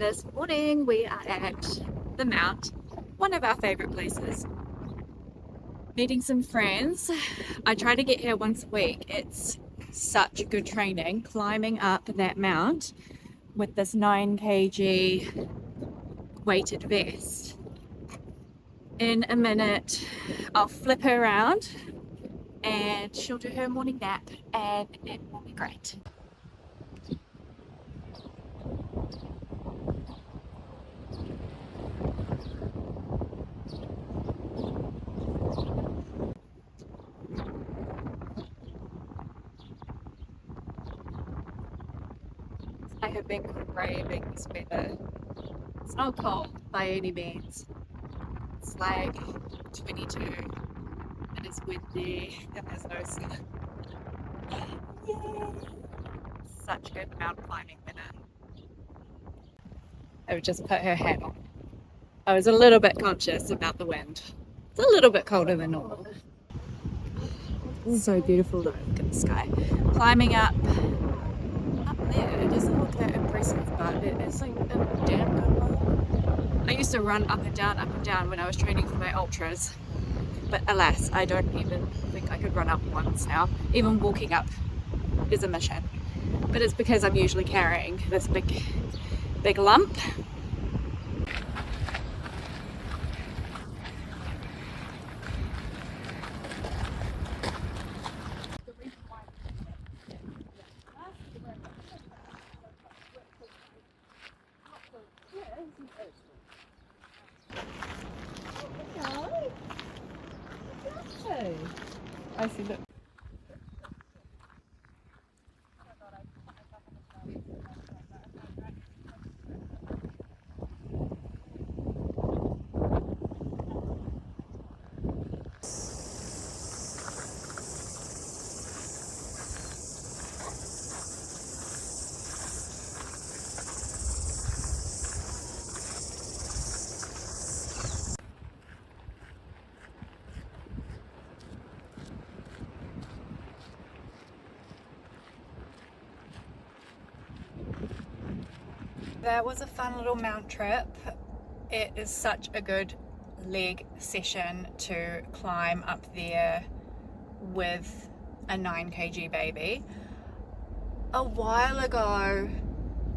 This morning we are at the Mount, one of our favourite places, meeting some friends. I try to get here once a week. It's such good training climbing up that mount with this 9 kg weighted vest. In a minute I'll flip her around and she'll do her morning nap and it will be great. I have been craving this weather. It's not cold by any means. It's like 22. It is windy and there's no sun. Yay! Such good mountain climbing weather. I would just put her hat on. I was a little bit conscious about the wind. It's a little bit colder than normal. It's so beautiful though. Look at the sky. Climbing up there, it doesn't look that impressive, but it is like a damn good walk. I used to run up and down when I was training for my ultras, but alas, I don't even think I could run up once now. Even walking up is a mission, but it's because I'm usually carrying this big lump. I see that. That was a fun little mount trip. It is such a good leg session to climb up there with a 9 kg baby. A while ago,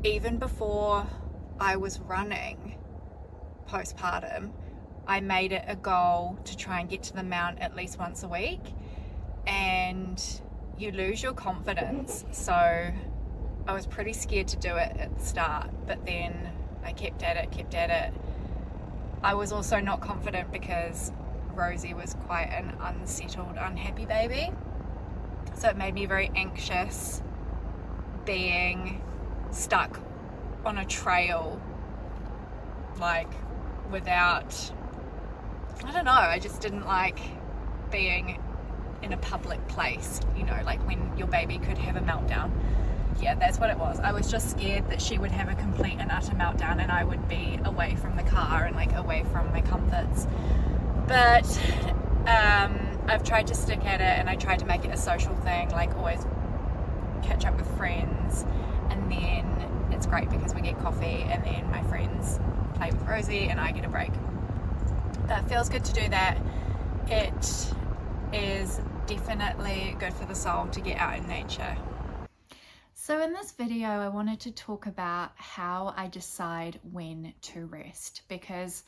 even before I was running postpartum, I made it a goal to try and get to the mount at least once a week, and you lose your confidence. So I was pretty scared to do it at the start, but then I kept at it. I was also not confident because Rosie was quite an unsettled, unhappy baby. So it made me very anxious being stuck on a trail, like without, I don't know, I just didn't like being in a public place, you know, like when your baby could have a meltdown. Yeah, that's what it was. I was just scared that she would have a complete and utter meltdown and I would be away from the car and like away from my comforts. But I've tried to stick at it and I tried to make it a social thing, like always catch up with friends, and then it's great because we get coffee and then my friends play with Rosie and I get a break. That feels good to do that. It is definitely good for the soul to get out in nature. So in this video, I wanted to talk about how I decide when to rest, because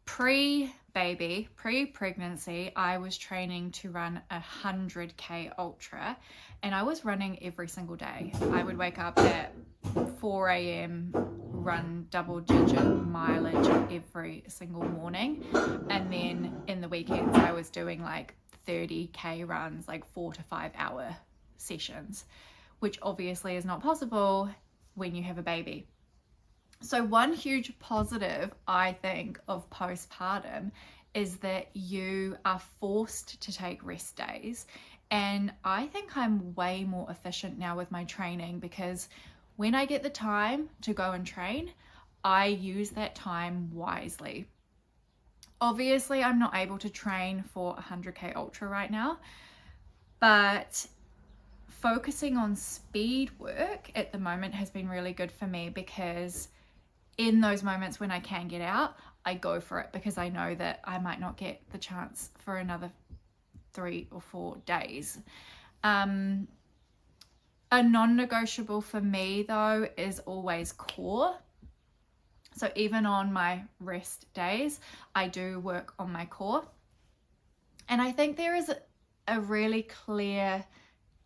pre-baby, pre-pregnancy, I was training to run a 100k ultra and I was running every single day. I would wake up at 4 a.m, run double-digit mileage every single morning, and then in the weekends I was doing like 30k runs, like 4 to 5 hour sessions, which obviously is not possible when you have a baby. So one huge positive, I think, of postpartum is that you are forced to take rest days. And I think I'm way more efficient now with my training, because when I get the time to go and train, I use that time wisely. Obviously, I'm not able to train for a 100k ultra right now, but focusing on speed work at the moment has been really good for me, because in those moments when I can get out, I go for it, because I know that I might not get the chance for another 3 or 4 days. A non-negotiable for me though is always core. So even on my rest days, I do work on my core. And I think there is a really clear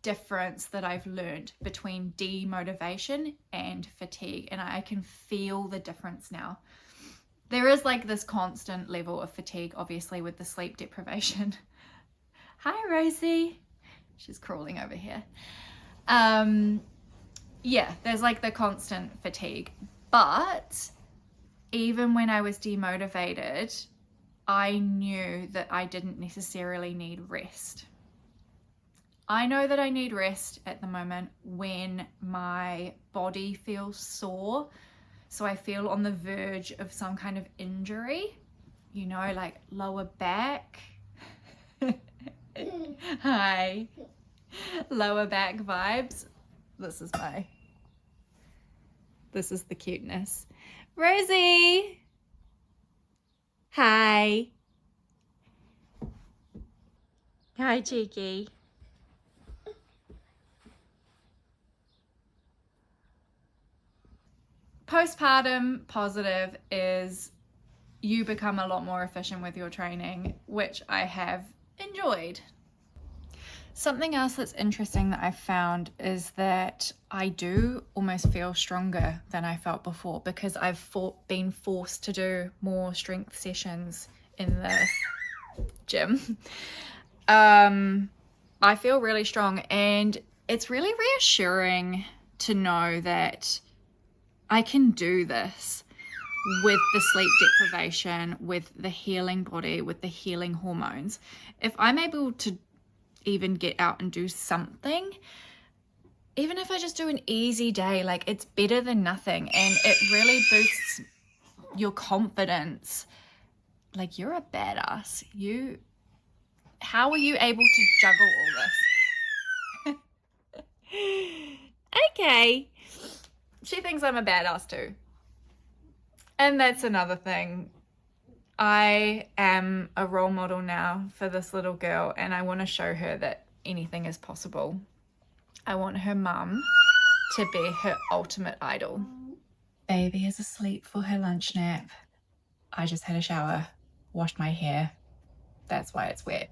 difference that I've learned between demotivation and fatigue, and I can feel the difference now. There is like this constant level of fatigue, obviously, with the sleep deprivation. Hi, Rosie. She's crawling over here. Yeah, there's like the constant fatigue. But even when I was demotivated, I knew that I didn't necessarily need rest. I know that I need rest at the moment when my body feels sore. So I feel on the verge of some kind of injury, you know, like lower back. Hi. Lower back vibes. This is the cuteness. Rosie. Hi. Hi, cheeky. Postpartum positive is you become a lot more efficient with your training, which I have enjoyed. Something else that's interesting that I've found is that I do almost feel stronger than I felt before, because I've been forced to do more strength sessions in the gym. I feel really strong, and it's really reassuring to know that I can do this with the sleep deprivation, with the healing body, with the healing hormones. If I'm able to even get out and do something, even if I just do an easy day, like, it's better than nothing, and it really boosts your confidence. Like, you're a badass. How are you able to juggle all this? Okay. She thinks I'm a badass too. And that's another thing. I am a role model now for this little girl, and I want to show her that anything is possible. I want her mum to be her ultimate idol. Baby is asleep for her lunch nap. I just had a shower, washed my hair. That's why it's wet.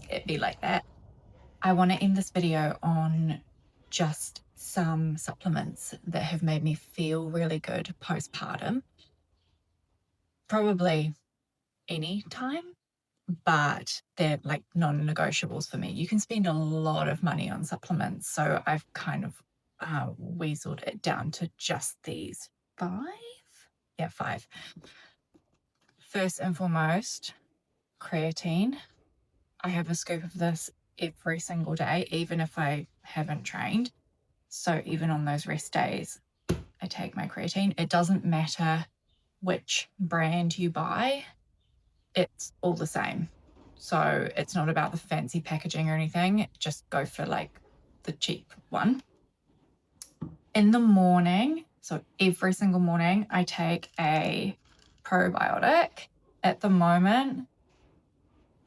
It'd be like that. I want to end this video on just some supplements that have made me feel really good postpartum. Probably any time, but they're like non-negotiables for me. You can spend a lot of money on supplements, so I've kind of weaseled it down to just these 5. Yeah, 5. First and foremost, creatine. I have a scoop of this every single day, even if I haven't trained. So even on those rest days, I take my creatine. It doesn't matter which brand you buy, it's all the same. So it's not about the fancy packaging or anything. Just go for like the cheap one. In the morning, so every single morning, I take a probiotic. At the moment,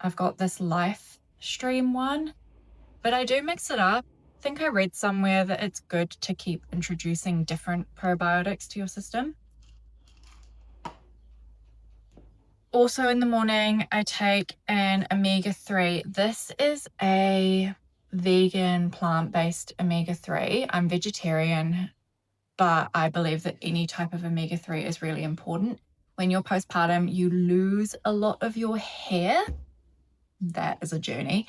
I've got this Life Stream one, but I do mix it up. I think I read somewhere that it's good to keep introducing different probiotics to your system. Also in the morning, I take an omega-3. This is a vegan, plant-based omega-3. I'm vegetarian, but I believe that any type of omega-3 is really important. When you're postpartum, you lose a lot of your hair. That is a journey.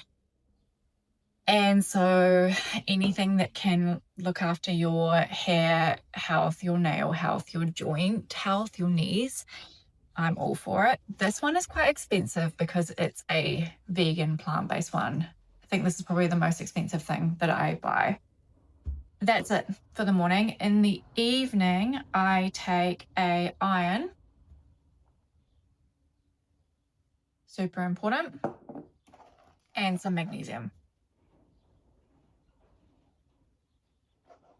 And so anything that can look after your hair health, your nail health, your joint health, your knees, I'm all for it. This one is quite expensive because it's a vegan plant-based one. I think this is probably the most expensive thing that I buy. That's it for the morning. In the evening, I take a iron. Super important. And some magnesium.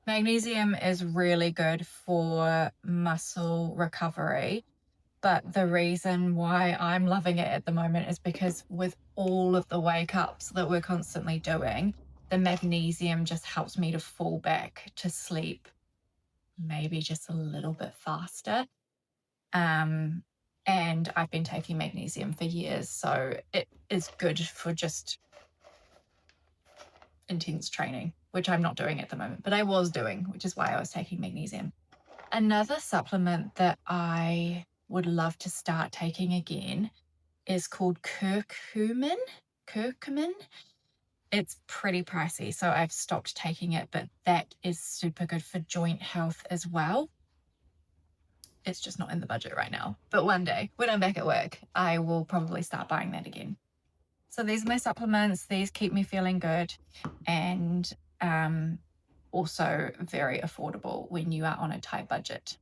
Magnesium is really good for muscle recovery, but the reason why I'm loving it at the moment is because with all of the wake ups that we're constantly doing, the magnesium just helps me to fall back to sleep maybe just a little bit faster. Um, and I've been taking magnesium for years, so it is good for just intense training, which I'm not doing at the moment, but I was doing, which is why I was taking magnesium. Another supplement that I would love to start taking again is called curcumin. Curcumin. It's pretty pricey, so I've stopped taking it, but that is super good for joint health as well. It's just not in the budget right now. But one day, when I'm back at work, I will probably start buying that again. So these are my supplements. These keep me feeling good and also very affordable when you are on a tight budget.